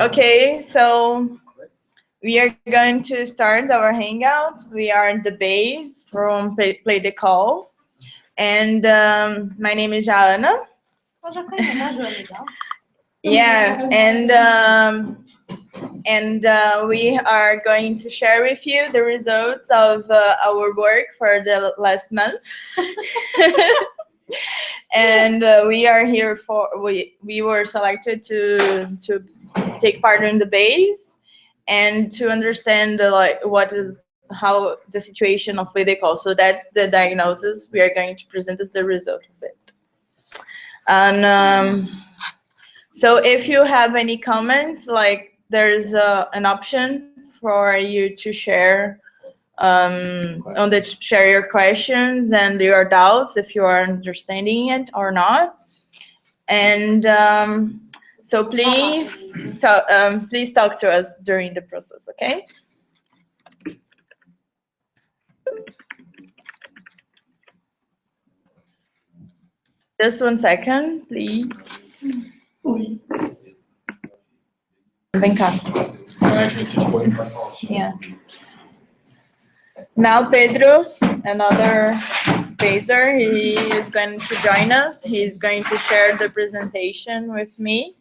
Okay, so we are going to start our hangout. We are the base from Play the Call, and my name is Jaana. Yeah, and we are going to share with you the results of our work for the last month. And we are here for we were selected to take part in the base and to understand what is how the situation of Play the Call. So that's the diagnosis we are going to present as the result of it. And so if you have any comments, like there's an option for you to share share your questions and your doubts if you are understanding it or not. And so please talk to us during the process, okay? Just 1 second, please. Vem cá. Yeah. Now Pedro, another baser, he is going to join us. He's going to share the presentation with me.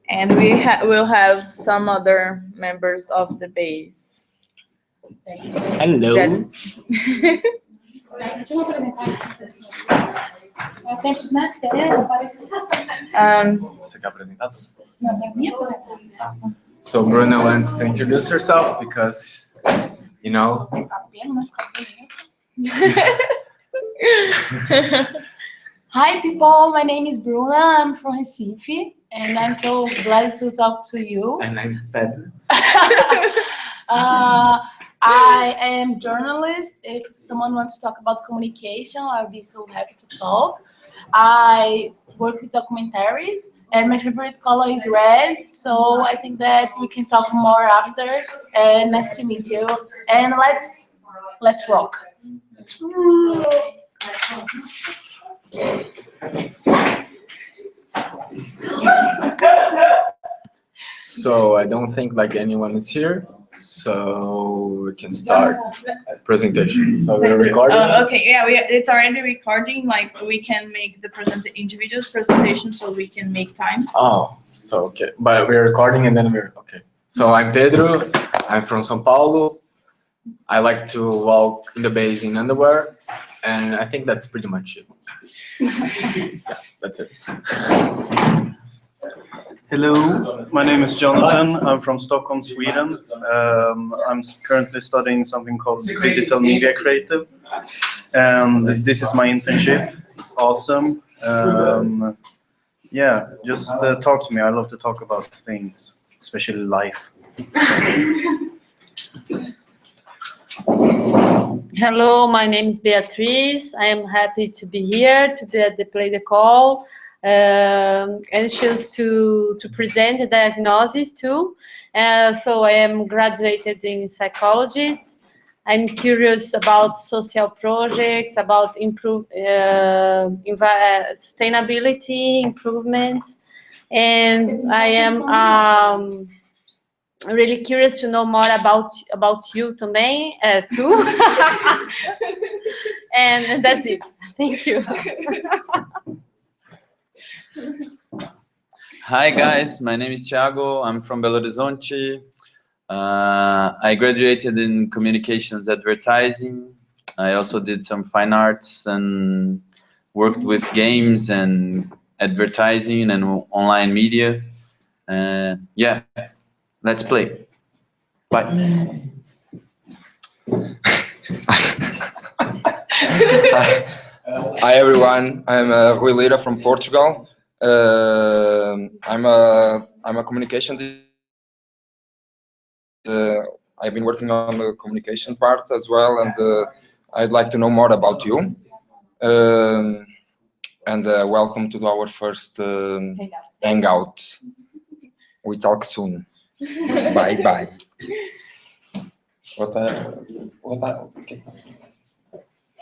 And we'll have some other members of the base. Hello. Você quer apresentar? So Bruna wants to introduce herself because, you know. Hi people, my name is Bruna, I'm from Recife, and I'm so glad to talk to you. And I'm fabulous. I am journalist. If someone wants to talk about communication, I'll be so happy to talk. I work with documentaries, and my favorite color is red, so I think that we can talk more after. And nice to meet you. And let's rock. So I don't think like anyone is here, so we can start presentation. So we're recording. Okay, yeah, it's already recording. Like we can make the individual presentation, so we can make time. Oh, so okay, but we're recording and then we're okay. So I'm Pedro. I'm from São Paulo. I like to walk in the base in underwear, and I think that's pretty much it. Yeah, that's it. Hello, my name is Jonathan. I'm from Stockholm, Sweden. I'm currently studying something called Digital Media Creative, and this is my internship. It's awesome. Yeah, just talk to me. I love to talk about things, especially life. Hello, my name is Beatriz. I am happy to be here, to be at the Play the Call. Anxious to present the diagnosis too. So I am graduated in psychology. I'm curious about social projects, about sustainability improvements, and I am really curious to know more about you também, too. And that's it. Thank you. Hi guys, my name is Thiago. I'm from Belo Horizonte. I graduated in communications advertising. I also did some fine arts and worked with games and advertising and online media. Yeah, let's play. Bye. Hi everyone, I'm Rui Lira from Portugal. I'm a communication. I've been working on the communication part as well, and I'd like to know more about you. And welcome to our first hangout. We talk soon. Bye bye.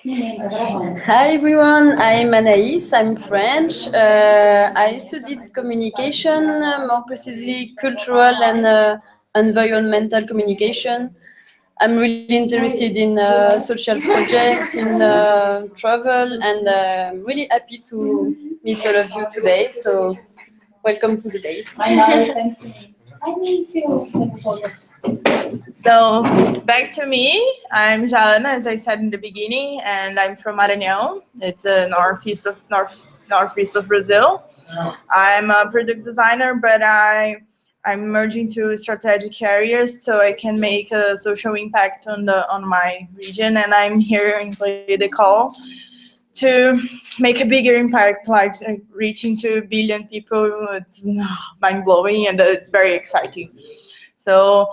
Hi everyone, I'm Anaïs, I'm French. I studied communication, more precisely cultural and environmental communication. I'm really interested in social projects, in travel, and I'm really happy to meet all of you today. So welcome to the days. My mother sent to me. I miss you. Take a photo. So back to me. I'm Jana, as I said in the beginning, and I'm from Maranhão. It's a northeast of Brazil. I'm a product designer, but I'm merging to strategic areas so I can make a social impact on my region, and I'm here in Play the Call to make a bigger impact, like reaching 2 billion people. It's mind blowing and it's very exciting. So,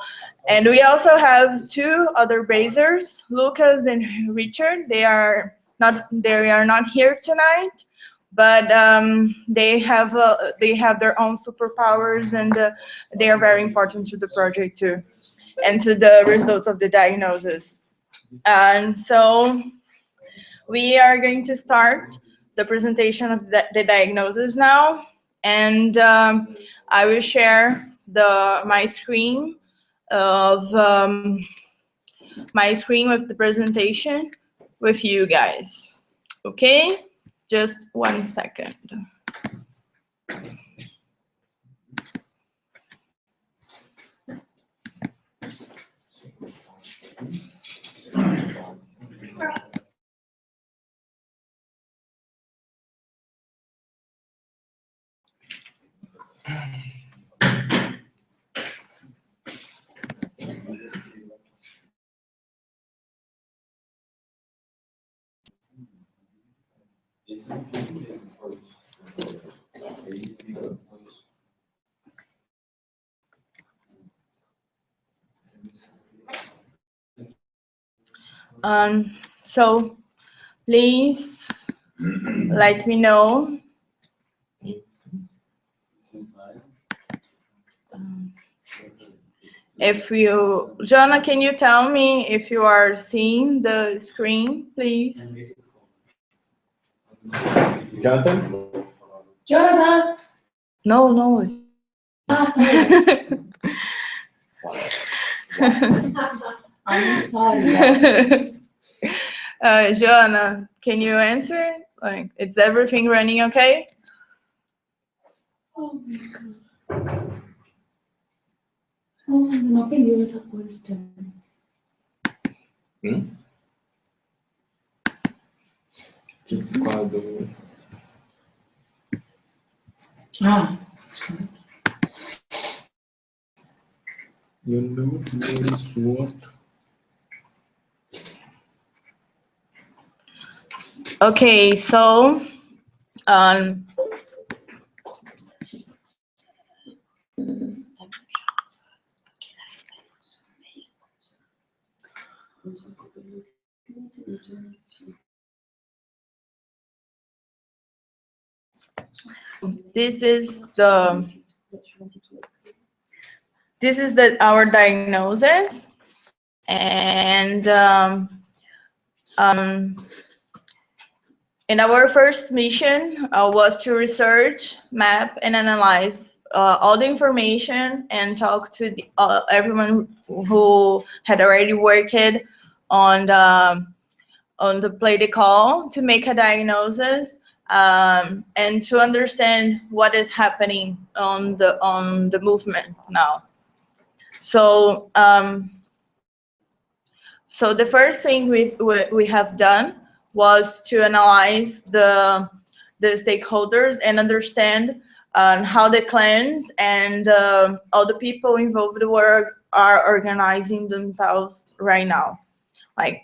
and we also have 2 other basers, Lucas and Richard. They are not here tonight, but they have their own superpowers, and they are very important to the project too, and to the results of the diagnosis. And so we are going to start the presentation of the diagnosis now, and I will share my screen with the presentation with you guys. Okay, just 1 second. So please let me know if you, Jana, can you tell me if you are seeing the screen, please? Jonathan? Jonathan. No. Sorry. I'm sorry. Joanna, can you answer? Like, is everything running okay? Oh my God. Oh, não aprendeu essa coisa. Ah. You know what? Okay, so this is our diagnosis, and and our first mission was to research, map, and analyze all the information and talk to everyone who had already worked on the Play the Call to make a diagnosis, and to understand what is happening on the movement now. So so the first thing we have done was to analyze the stakeholders and understand how the clans and all the people involved are organizing themselves right now. Like,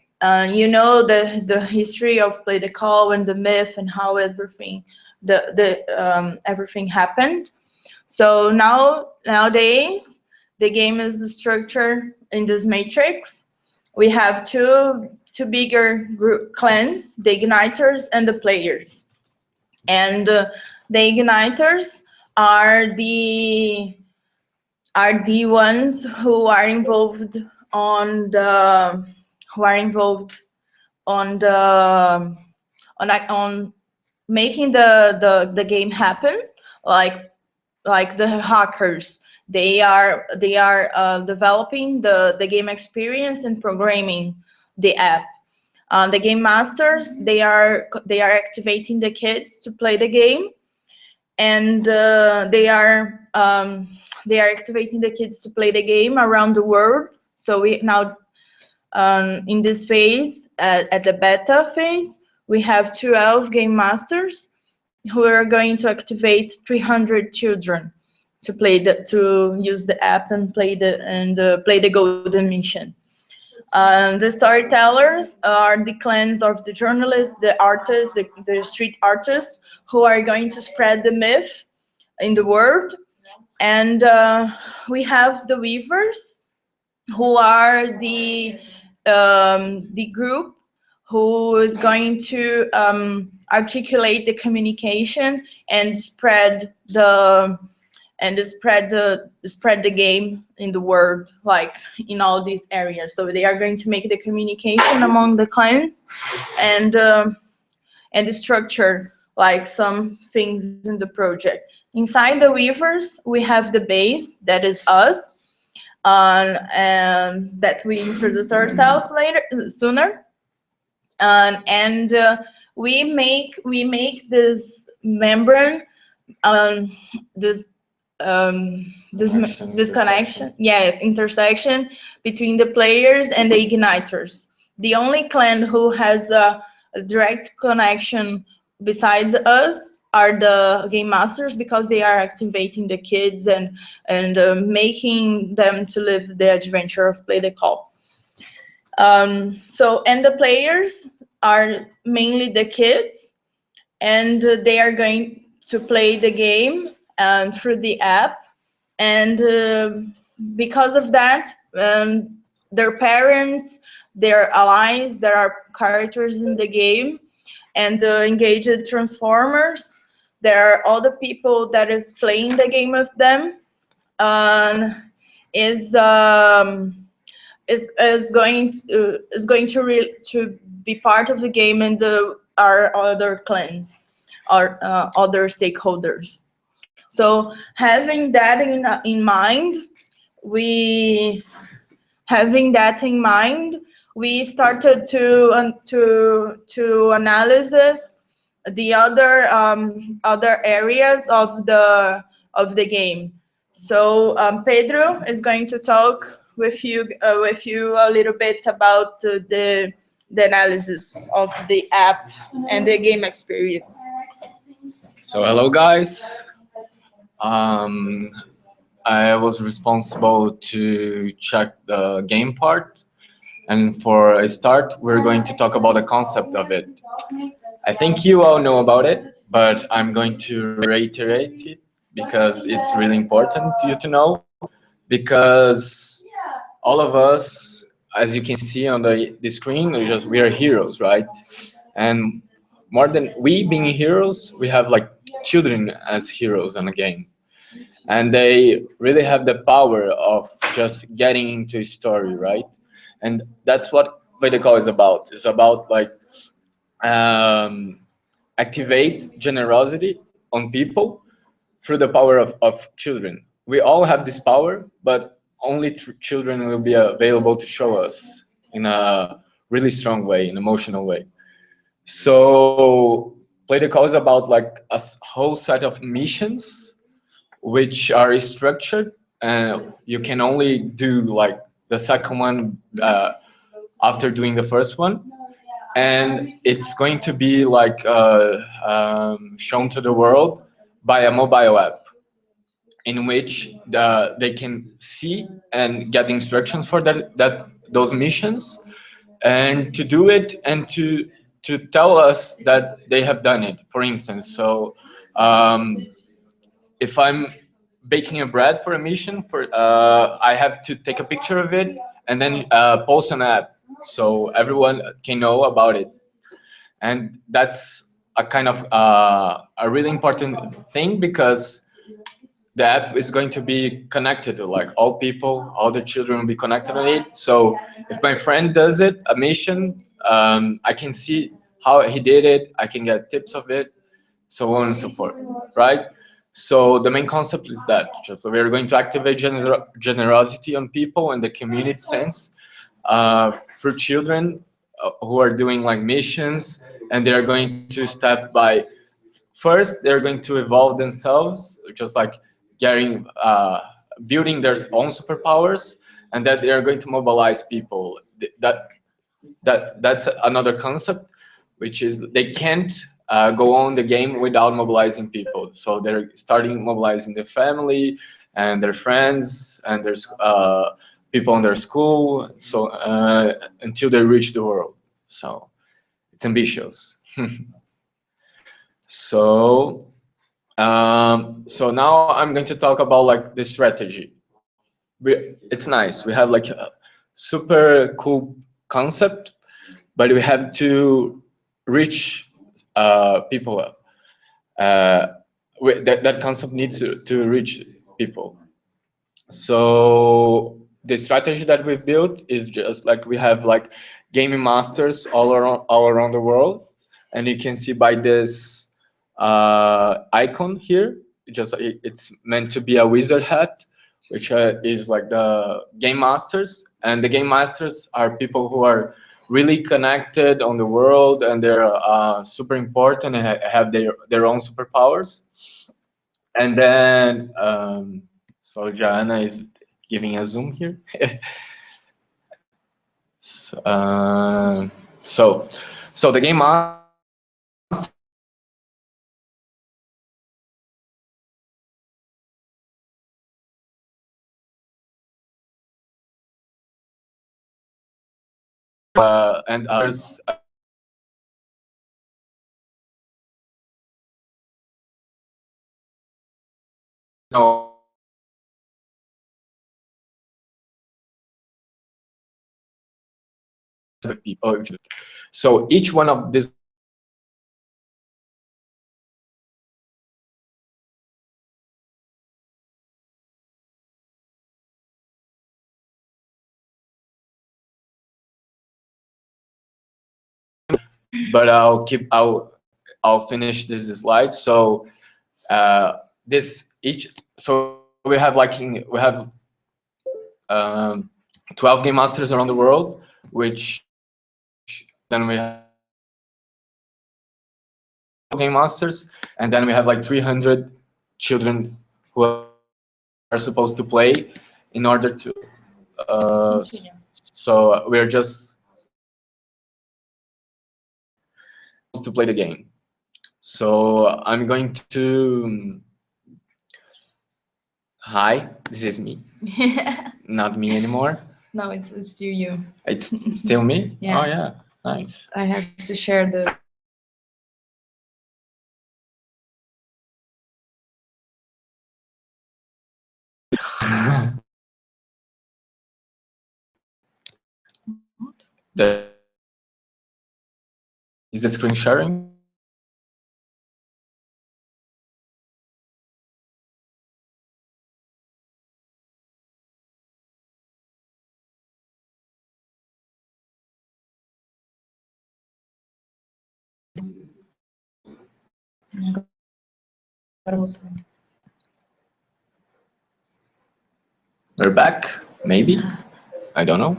you know, the history of Play the Call and the myth and how everything everything happened. So nowadays the game is structured in this matrix. We have two bigger group clans, the igniters and the players. And the igniters are the ones who are involved on the on making the game happen, like the hackers. They are developing the game experience and programming the app. The game masters, they are activating the kids to play the game, and they are activating the kids to play the game around the world. So we now, in this phase, at the beta phase, we have 12 game masters who are going to activate 300 children to use the app and play the golden mission. The storytellers are the clans of the journalists, the artists, the street artists, who are going to spread the myth in the world. And we have the weavers, who are the group who is going to articulate the communication and spread the game in the world, like in all these areas. So they are going to make the communication among the clients and the structure, like some things in the project. Inside the weavers, we have the base, that is us, and that we introduce ourselves sooner. We make this membrane, this connection, intersection between the players and the igniters. The only clan who has a direct connection besides us are the game masters, because they are activating the kids and making them to live the adventure of Play the Call. And the players are mainly the kids, and they are going to play the game through the app. And because of that, their parents, their allies, there are characters in the game, and the engaged transformers, there are all the people that is playing the game with them, is going to be part of the game, and our other clans, our other stakeholders. So having that in mind, we started to analyze the other areas of the game. So Pedro is going to talk with you a little bit about the analysis of the app and the game experience. So hello guys. I was responsible to check the game part, and for a start, we're going to talk about the concept of it. I think you all know about it, but I'm going to reiterate it because it's really important to you to know, because all of us, as you can see on the screen, we are heroes, right? And more than we being heroes, we have like children as heroes in a game. And they really have the power of just getting into a story, right? And that's what Play the Call is about. It's about like activate generosity on people through the power of children. We all have this power, but only children will be available to show us in a really strong way, an emotional way. So Play the Call is about like a whole set of missions which are structured, and you can only do like the second one after doing the first one, and it's going to be like shown to the world by a mobile app in which they can see and get instructions for those missions, and to do it, and to tell us that they have done it. For instance, so if I'm baking a bread for a mission, I have to take a picture of it and then post an app so everyone can know about it. And that's a kind of a really important thing, because the app is going to be connected to like all people, all the children will be connected on it. So if my friend does it, a mission, I can see how he did it. I can get tips of it, so on and so forth, right? So the main concept is that just we are going to activate generosity on people and the community sense for children who are doing like missions, and they are going to step by. First, they're going to evolve themselves, just like getting building their own superpowers, and that they are going to mobilize people. That's another concept, which is they can't go on the game without mobilizing people. So they're starting mobilizing their family and their friends and their people in their school. So until they reach the world. So it's ambitious. So now I'm going to talk about like the strategy. It's nice. We have like a super cool concept, but we have to reach people. That concept needs to reach people. So the strategy that we've built is just like we have like gaming masters all around the world, and you can see by this icon here. It's meant to be a wizard hat, which is like the game masters, and the game masters are people who are really connected on the world, and they're super important and have their own superpowers. And then so Joanna is giving a zoom here. So the game master and others so people. So each one of these but I'll finish this slide. So so we have 12 game masters around the world, which then we have game masters, and then we have like 300 children who are supposed to play in order to so we're just to play the game. So I'm going to hi, this is me. Not me anymore. No, it's still you. It's still me? Yeah. Oh yeah, nice. I have to share the Is the screen sharing? We're back, maybe? I don't know.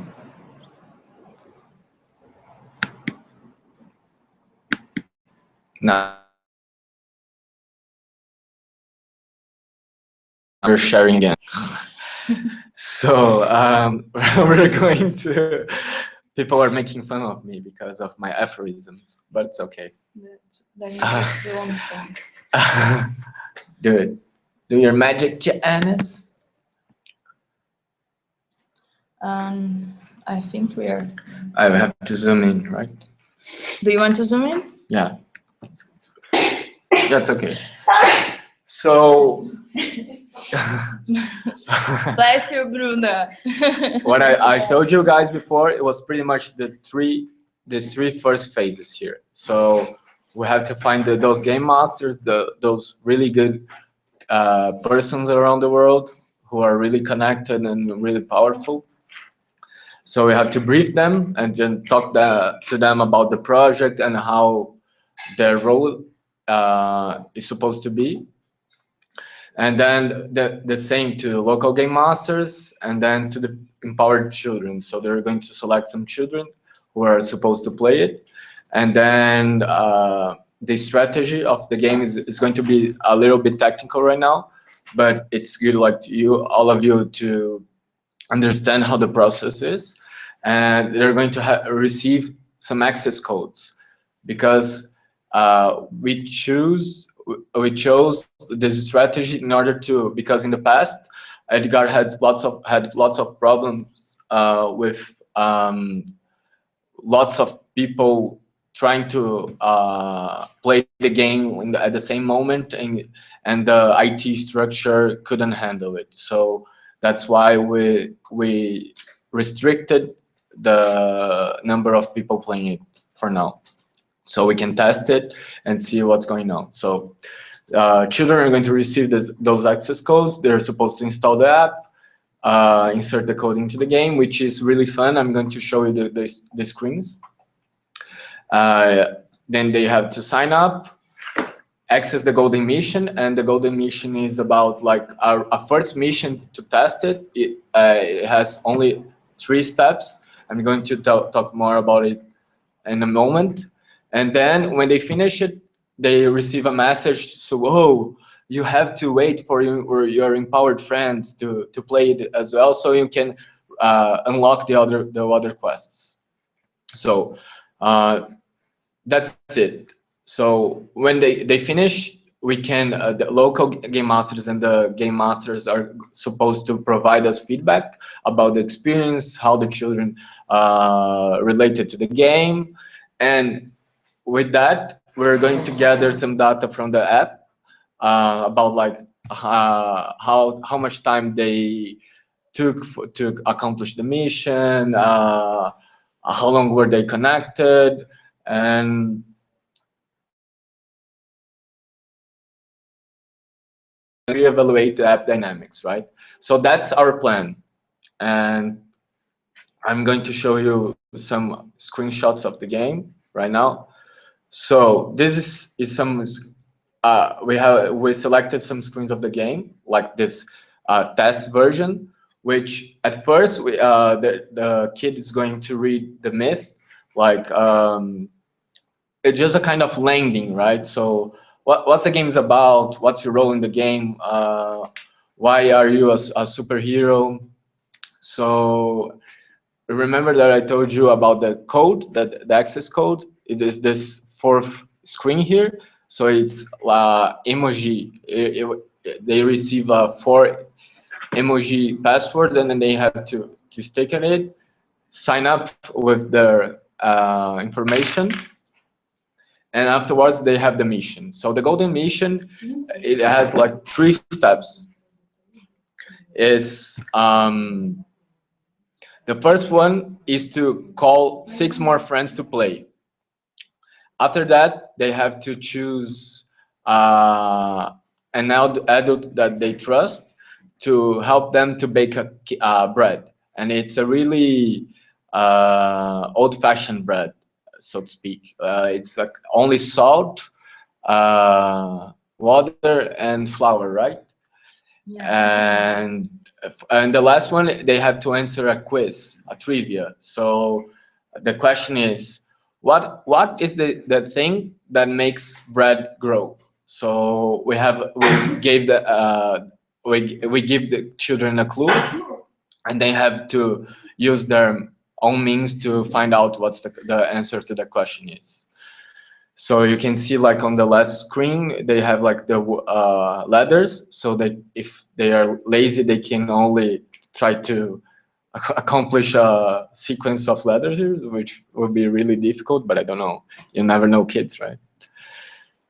Now we're sharing again. So we're going to. People are making fun of me because of my aphorisms, but it's okay. Do it. Do your magic, Janice. I think we are. I have to zoom in, right? Do you want to zoom in? Yeah. That's okay. So. Bless you, Bruna. What I told you guys before, it was pretty much these three first phases here. So we have to find those game masters, those really good persons around the world who are really connected and really powerful. So we have to brief them and then talk to them about the project and how their role is supposed to be. And then the same to local game masters, and then to the empowered children. So they're going to select some children who are supposed to play it. And then the strategy of the game is going to be a little bit technical right now, but it's good like all of you to understand how the process is. And they're going to receive some access codes, because we chose this strategy in order to, because in the past Edgar had lots of problems with lots of people trying to play the game at the same moment, and the IT structure couldn't handle it. So that's why we restricted the number of people playing it for now, so we can test it and see what's going on. So children are going to receive those access codes. They're supposed to install the app, insert the code into the game, which is really fun. I'm going to show you the screens. Then they have to sign up, access the golden mission, and the golden mission is about like a first mission to test it. It has only 3 steps. I'm going to talk more about it in a moment. And then when they finish it, they receive a message. So, oh, you have to wait for your empowered friends to play it as well, so you can unlock the other quests. So that's it. So when they finish, we can the local game masters and the game masters are supposed to provide us feedback about the experience, how the children related to the game, and with that, we're going to gather some data from the app about like how much time they took to accomplish the mission, how long were they connected, and reevaluate the app dynamics, right? So that's our plan, and I'm going to show you some screenshots of the game right now. So this is some we selected some screens of the game, like this test version, which at first the kid is going to read the myth, like it's just a kind of landing, right? So what's the game is about? What's your role in the game? Why are you a superhero? So remember that I told you about the code, the access code. It is this 4th screen here. So it's emoji. They receive a 4 emoji password, and then they have to stick on it, sign up with their information, and afterwards they have the mission. So the golden mission, it has like 3 steps. Is the first one is to call 6 more friends to play. After that, they have to choose an adult that they trust to help them to bake a bread. And it's a really old-fashioned bread, so to speak. It's like only salt, water, and flour, right? Yeah. And the last one, they have to answer a quiz, a trivia. So the question is, what is the thing that makes bread grow? So we give the children a clue, and they have to use their own means to find out what's the answer to the question is. So you can see like on the last screen, they have like the letters, so that if they are lazy, they can only try to accomplish a sequence of letters here, which would be really difficult, but I don't know. You never know kids, right?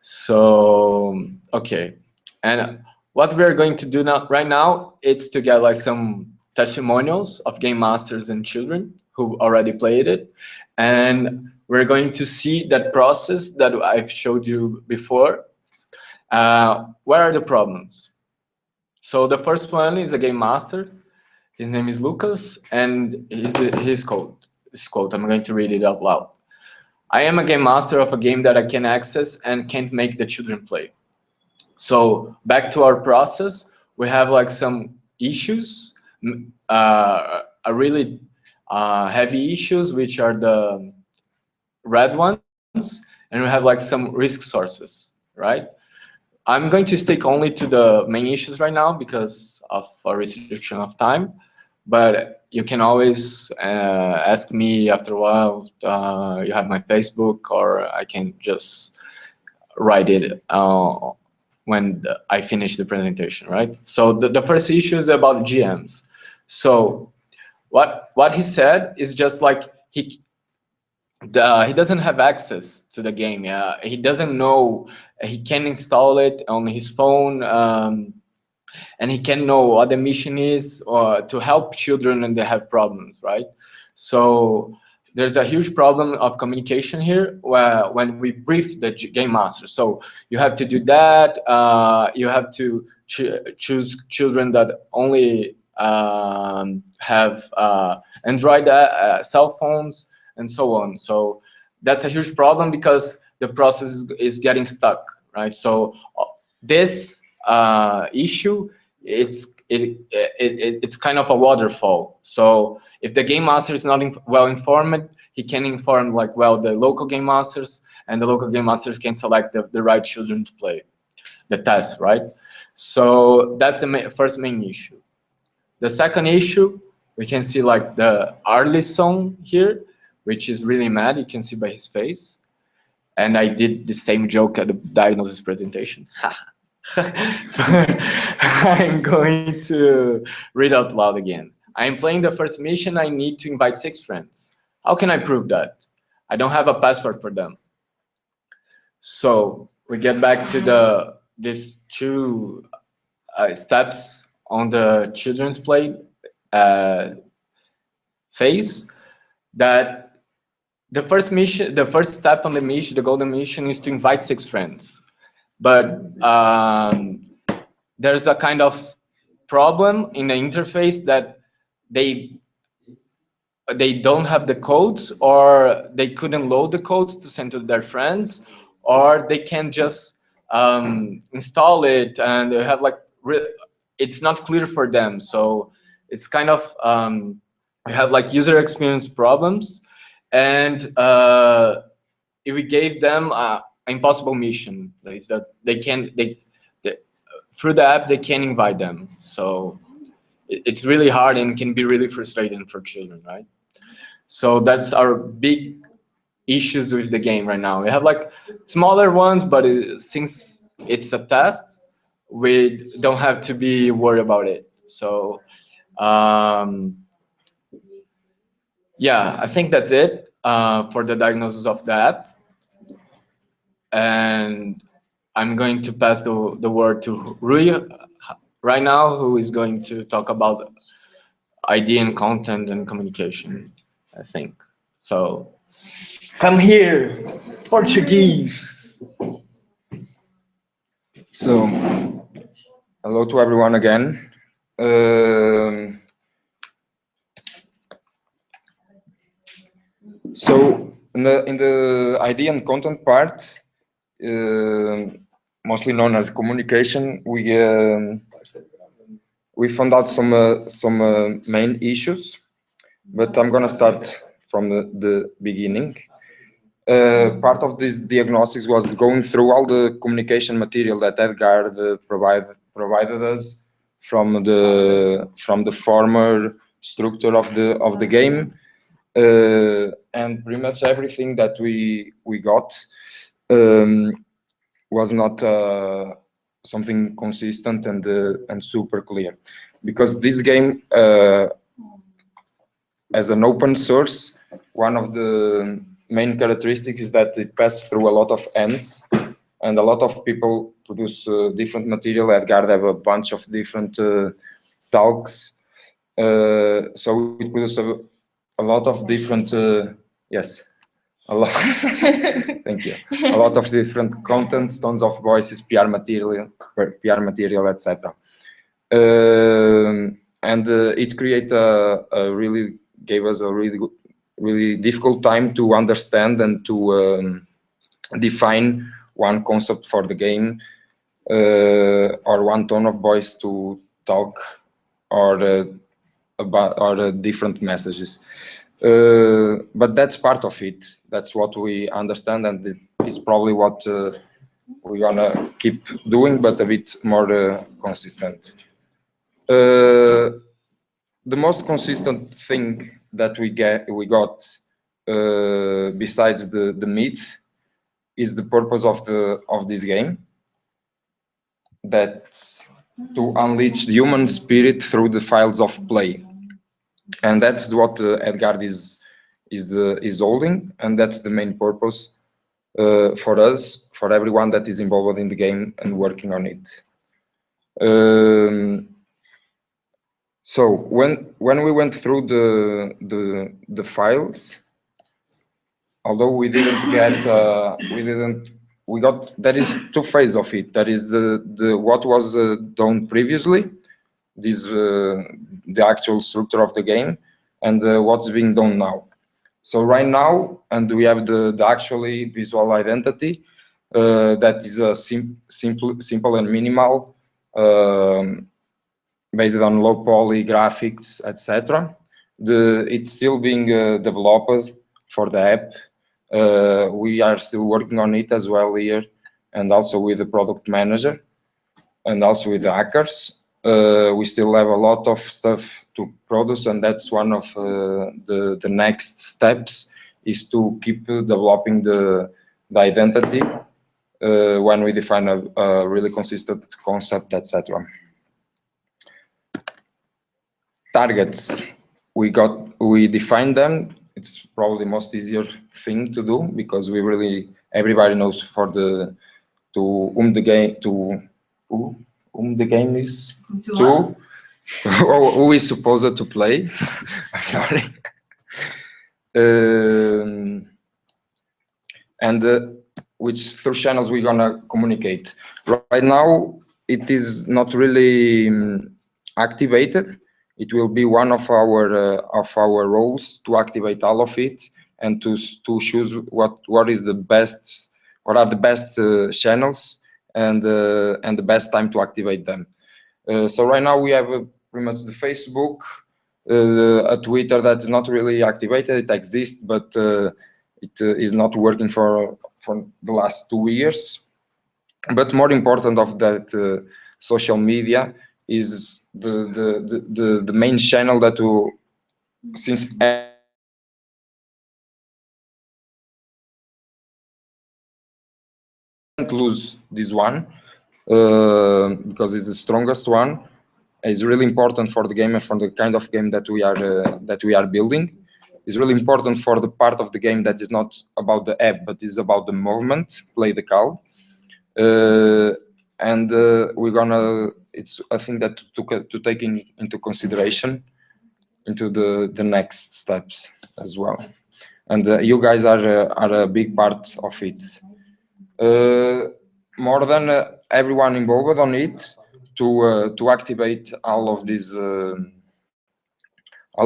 So, okay. And what we're going to do right now, it's to get like some testimonials of game masters and children who already played it. And we're going to see that process that I've showed you before. What are the problems? So the first one is a game master. His name is Lucas, and his quote. I'm going to read it out loud. I am a game master of a game that I can access and can't make the children play. So back to our process, we have like some issues, a really heavy issues, which are the red ones, and we have like some risk sources, right? I'm going to stick only to the main issues right now because of a restriction of time, but you can always ask me after a while. You have my Facebook, or I can just write it when I finish the presentation, right? So the first issue is about GMs. So what he said is just like he doesn't have access to the game. Yeah, he doesn't know. He can install it on his phone, and he can know what the mission is to help children when they have problems, right? So there's a huge problem of communication here when we brief the game master. So you have to do that. You have to choose children that only have Android cell phones, and so on. So that's a huge problem because the process is getting stuck, right? So this issue, it's kind of a waterfall. So if the game master is not well informed, he can inform like the local game masters, and the local game masters can select the right children to play the test, right? So that's the first main issue. The second issue, we can see like the Arlisson here, which is really mad. You can see by his face. And I did the same joke at the diagnosis presentation. I'm going to read out loud again. I'm playing the first mission. I need to invite 6 friends. How can I prove that? I don't have a password for them. So we get back to these 2 steps on the children's play phase. That the first mission, the first step on the mission, the golden mission, is to invite 6 friends. But there's a kind of problem in the interface that they don't have the codes, or they couldn't load the codes to send to their friends, or they can just install it, and they have like it's not clear for them. So it's kind of we have like user experience problems. And if we gave them an impossible mission, is that they through the app they can invite them. So it's really hard and can be really frustrating for children, right? So that's our big issues with the game right now. We have like smaller ones, but since it's a test, we don't have to be worried about it. So yeah, I think that's it for the diagnosis of the app. And I'm going to pass the word to Rui right now, who is going to talk about ID and content and communication, I think. So come here, Portuguese. So, hello to everyone again. So in the ID and content part, mostly known as communication, we found out some main issues, but I'm gonna start from the beginning. Part of this diagnostics was going through all the communication material that Edgar provided us from the former structure of the game, and pretty much everything that we got was not something consistent and super clear, because this game, as an open source, one of the main characteristics is that it passes through a lot of hands, and a lot of people produce different material. Edgar have a bunch of different talks, so it produces a lot of different thank you, a lot of different contents, tons of voices, PR material, etc. and it create a really gave us a really difficult time to understand and to define one concept for the game, or one tone of voice to talk, or about or different messages. But that's part of it. That's what we understand, and it's probably what we're gonna keep doing, but a bit more consistent. The most consistent thing that we got besides the myth is the purpose of this game. That's to unleash the human spirit through the files of play, and that's what Edgard is holding, and that's the main purpose for us, for everyone that is involved in the game and working on it. So when we went through the files, although we didn't get we got, there is two phases of it. There is the what was done previously, this the actual structure of the game, and what's being done now. So right now, and we have the actually visual identity that is a simple and minimal, based on low poly graphics, etc. It's still being developed for the app. We are still working on it as well here, and also with the product manager, and also with the hackers. We still have a lot of stuff to produce, and that's one of the next steps, is to keep developing the identity when we define a really consistent concept, etc. Targets, we defined them. It's probably the most easier thing to do, because everybody knows for to whom the game is to who is supposed to play. I'm sorry. And which through channels we're gonna communicate. Right now, it is not really activated. It will be one of our roles to activate all of it, and to choose what are the best channels and the best time to activate them. So right now we have pretty much the Facebook, a Twitter that is not really activated. It exists, but it is not working for the last 2 years. But more important of that social media is the main channel that since lose this one, because it's the strongest one. It's really important for the game and for the kind of game that we are building. It's really important for the part of the game that is not about the app, but is about the movement, play the call. And we're gonna, it's I think that to take into consideration into the next steps as well. And you guys are a big part of it. More than everyone involved on it, to activate all of these, all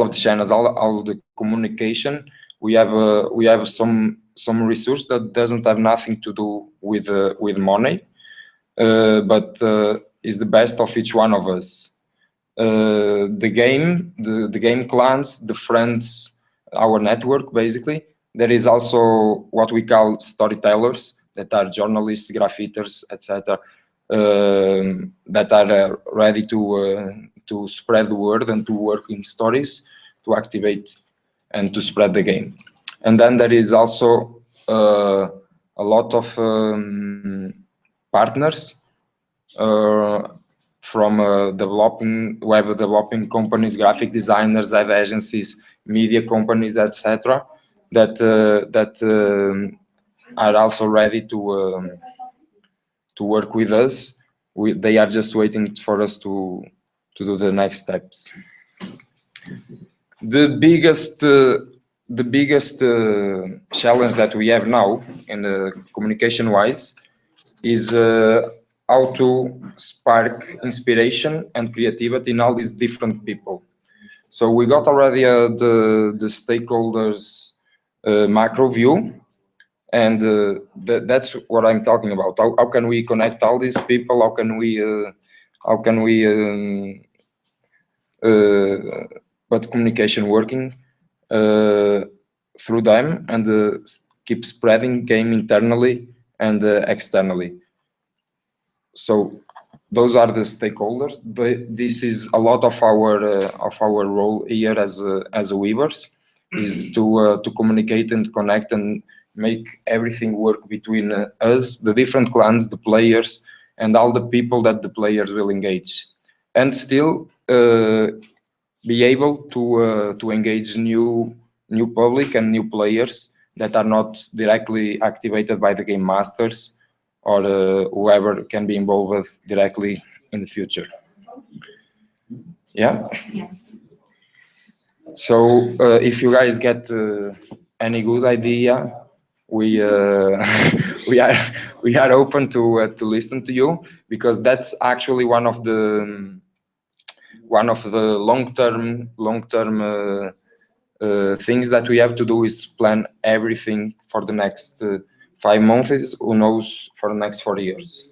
of the channels, all the communication. We have some resource that doesn't have nothing to do with money, but is the best of each one of us. The game clans, the friends, our network basically. There is also what we call storytellers, that are journalists, graffiters, etc., that are ready to spread the word and to work in stories, to activate and to spread the game. And then there is also a lot of partners from web developing companies, graphic designers, ad agencies, media companies, etc., that are also ready to work with us. They are just waiting for us to do the next steps. The biggest challenge that we have now, in the communication-wise, is how to spark inspiration and creativity in all these different people. So we got already the stakeholders macro view, and that's what I'm talking about. How can we connect all these people? How can we put communication working through them, and keep spreading game internally and externally? So those are the stakeholders. This is a lot of our role here as weavers, is to communicate and connect and make everything work between us, the different clans, the players, and all the people that the players will engage, and still be able to engage new public and new players that are not directly activated by the game masters, or whoever can be involved directly in the future. Yeah. So if you guys get any good idea, we we are open to listen to you, because that's actually one of the long-term things that we have to do, is plan everything for the next 5 months, who knows, for the next 4 years.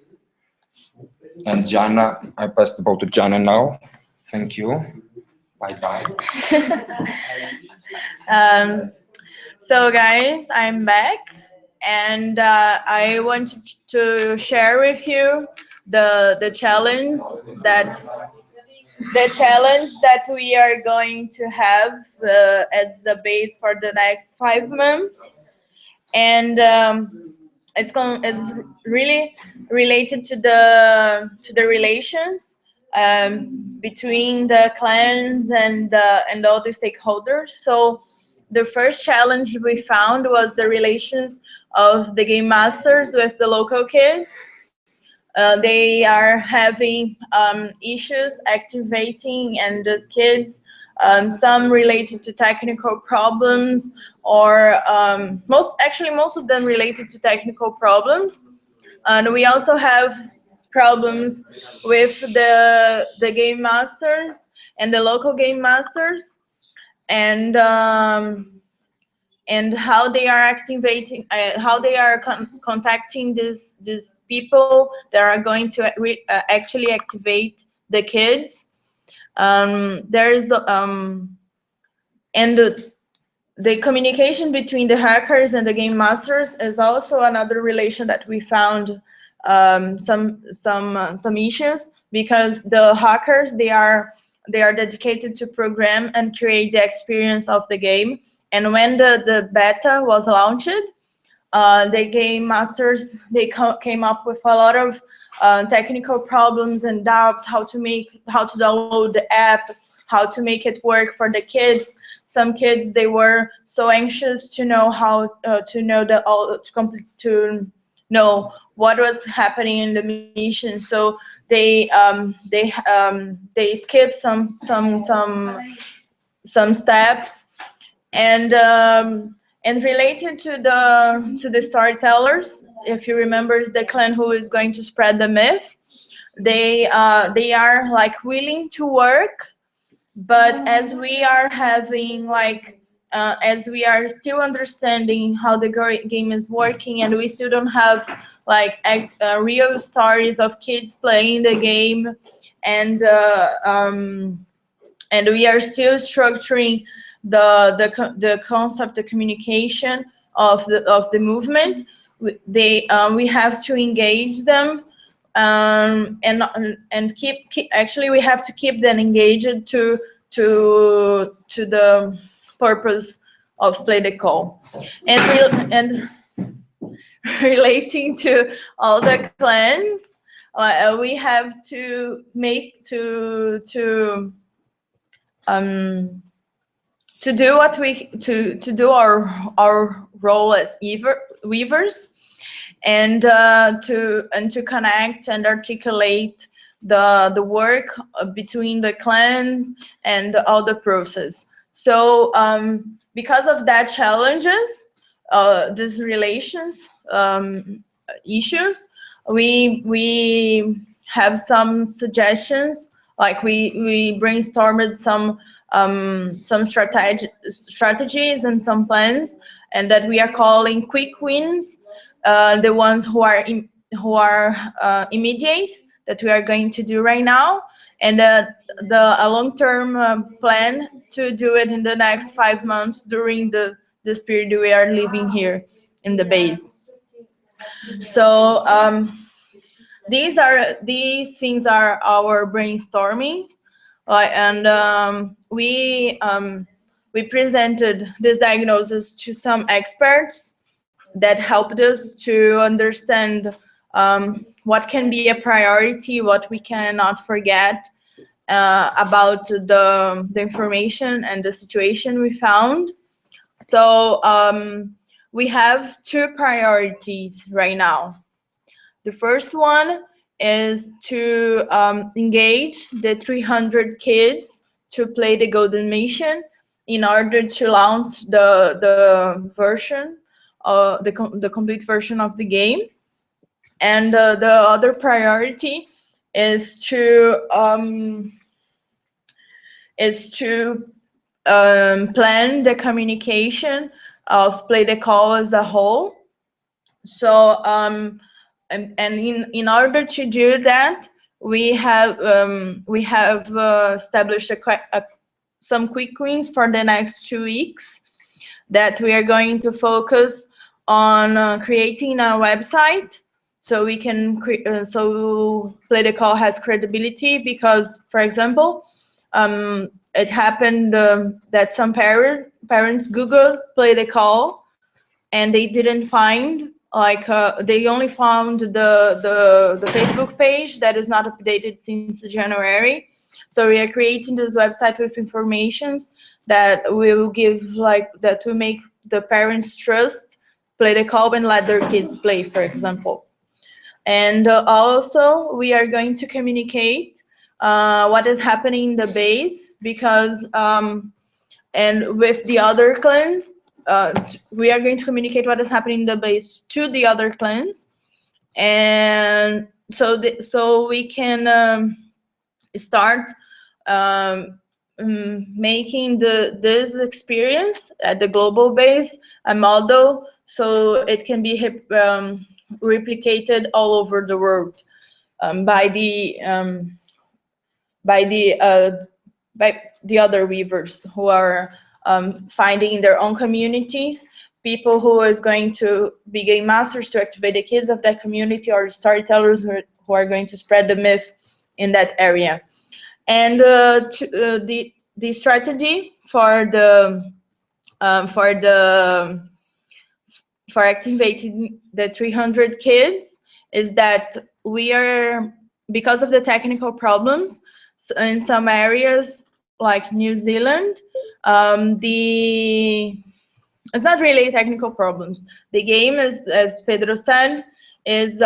And Jana, I pass the ball to Jana now. Thank you. Bye-bye. So guys, I'm back, and I want to share with you the challenge that we are going to have as the base for the next 5 months, and it's really related to the relations between the clans and all the stakeholders. So the first challenge we found was the relations of the game masters with the local kids. They are having issues activating, and those kids, some related to technical problems, or most of them related to technical problems. And we also have problems with the game masters and the local game masters, and how they are activating, how they are contacting these people that are going to actually activate the kids. There's and the communication between the hackers and the game masters is also another relation that we found some issues, because the hackers, they are dedicated to program and create the experience of the game. And when the beta was launched, the game masters, they came up with a lot of technical problems and doubts, how to download the app, how to make it work for the kids. Some kids, they were so anxious to know how to know what was happening in the mission, so they skipped some steps. And related to the storytellers, if you remember, the clan who is going to spread the myth, they are like willing to work, but as we are having as we are still understanding how the game is working, and we still don't have real stories of kids playing the game, and we are still structuring the concept, the communication of the movement. We have to engage them, and actually we have to keep them engaged to the purpose of Play the Call. And relating to all the clans, we have to make to do our role as weavers, and to connect and articulate the work between the clans and all the process. So because of that challenges, these relations issues, we have some suggestions. Like we brainstormed some strategies and some plans, and that we are calling quick wins, the ones who are immediate, that we are going to do right now, and a long-term plan to do it in the next 5 months during this period we are living here in the base. So these things are our brainstormings, and we presented this diagnosis to some experts that helped us to understand what can be a priority, what we cannot forget about the information and the situation we found. So we have 2 priorities right now. The first one is to engage the 300 kids to play the Golden Mission in order to launch the version, the complete version of the game. And the other priority is to plan the communication of Play the Call as a whole. So and in order to do that, we have established some quick wins for the next 2 weeks, that we are going to focus on creating a website, so we can so Play the Call has credibility, because, for example, it happened that some parents Googled Play the Call, and they didn't find, they only found the Facebook page that is not updated since January. So we are creating this website with informations that will give, that will make the parents trust Play the Call and let their kids play, for example. And also we are going to communicate what is happening in the base, because and with the other clans, we are going to communicate what is happening in the base to the other clans, and so we can start making this experience at the global base a model, so it can be replicated all over the world by the other weavers who are finding in their own communities people who is going to be game masters to activate the kids of that community, or storytellers who are going to spread the myth in that area. And the strategy for activating the 300 kids is that we are, because of the technical problems in some areas like New Zealand, it's not really technical problems. The game is, as Pedro said, is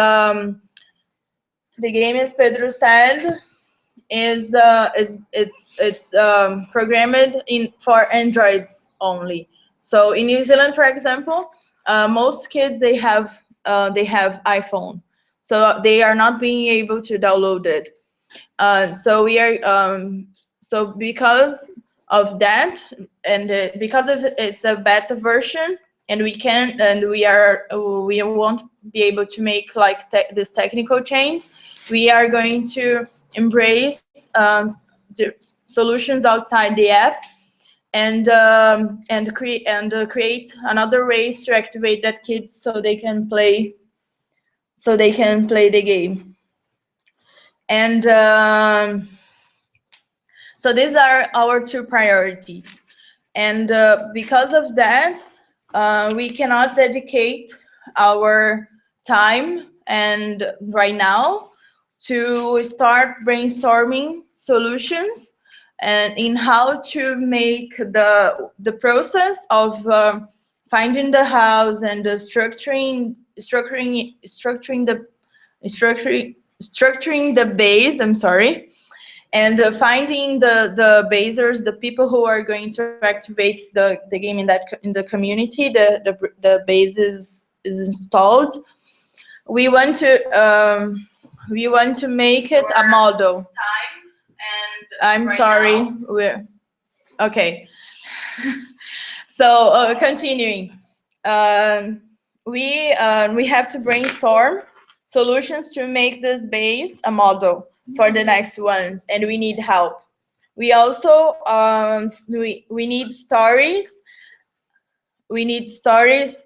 programmed for Androids only. So in New Zealand, for example, most kids they have iPhone, so they are not being able to download it. So we are so because of that, and because of it's a beta version, and we won't be able to make this technical change. We are going to embrace the solutions outside the app, and create another ways to activate that kids so they can play the game. And so these are our 2 priorities, and because of that, we cannot dedicate our time and right now to start brainstorming solutions and in how to make the process of finding the house and structuring the base. I'm sorry. And finding the basers, the people who are going to activate the game in the community, the base is installed. we want to make it a model. And I'm sorry, we're okay. So continuing, we have to brainstorm solutions to make this base a model for the next ones, and we need help. We also we need stories. We need stories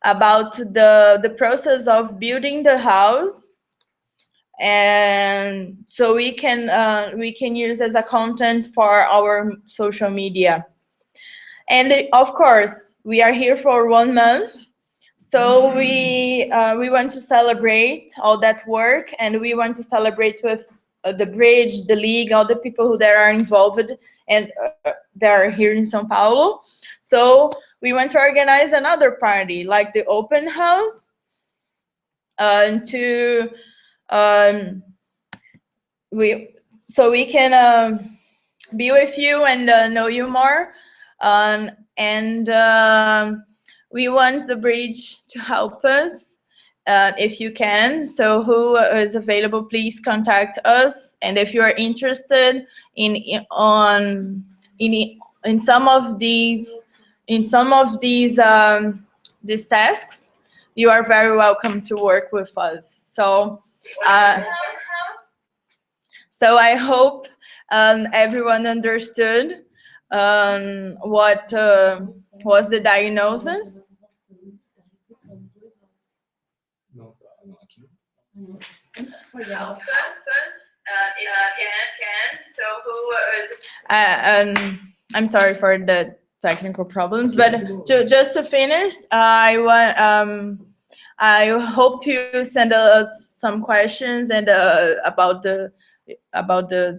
about the process of building the house, and so we can use as a content for our social media. And of course, we are here for 1 month, so we want to celebrate all that work, and we want to celebrate with the bridge, the league, all the people who there are involved, and they are here in São Paulo. So we want to organize another party, like the open house, so we can be with you and know you more. We want the bridge to help us if you can. So who is available, please contact us. And if you are interested in some of these tasks, you are very welcome to work with us. So I hope everyone understood what was the diagnosis. I'm sorry for the technical problems, but just to finish, I hope you send us some questions and about the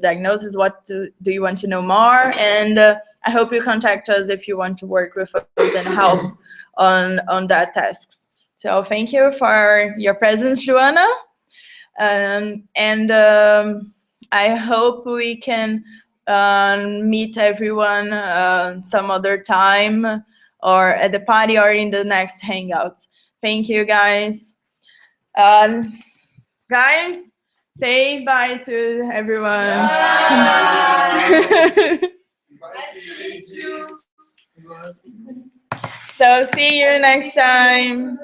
diagnosis. What do you want to know more? And I hope you contact us if you want to work with us and help on that tasks. So thank you for your presence, Joanna. I hope we can meet everyone some other time, or at the party, or in the next hangouts. Thank you, guys. Guys, say bye to everyone. So see you next time.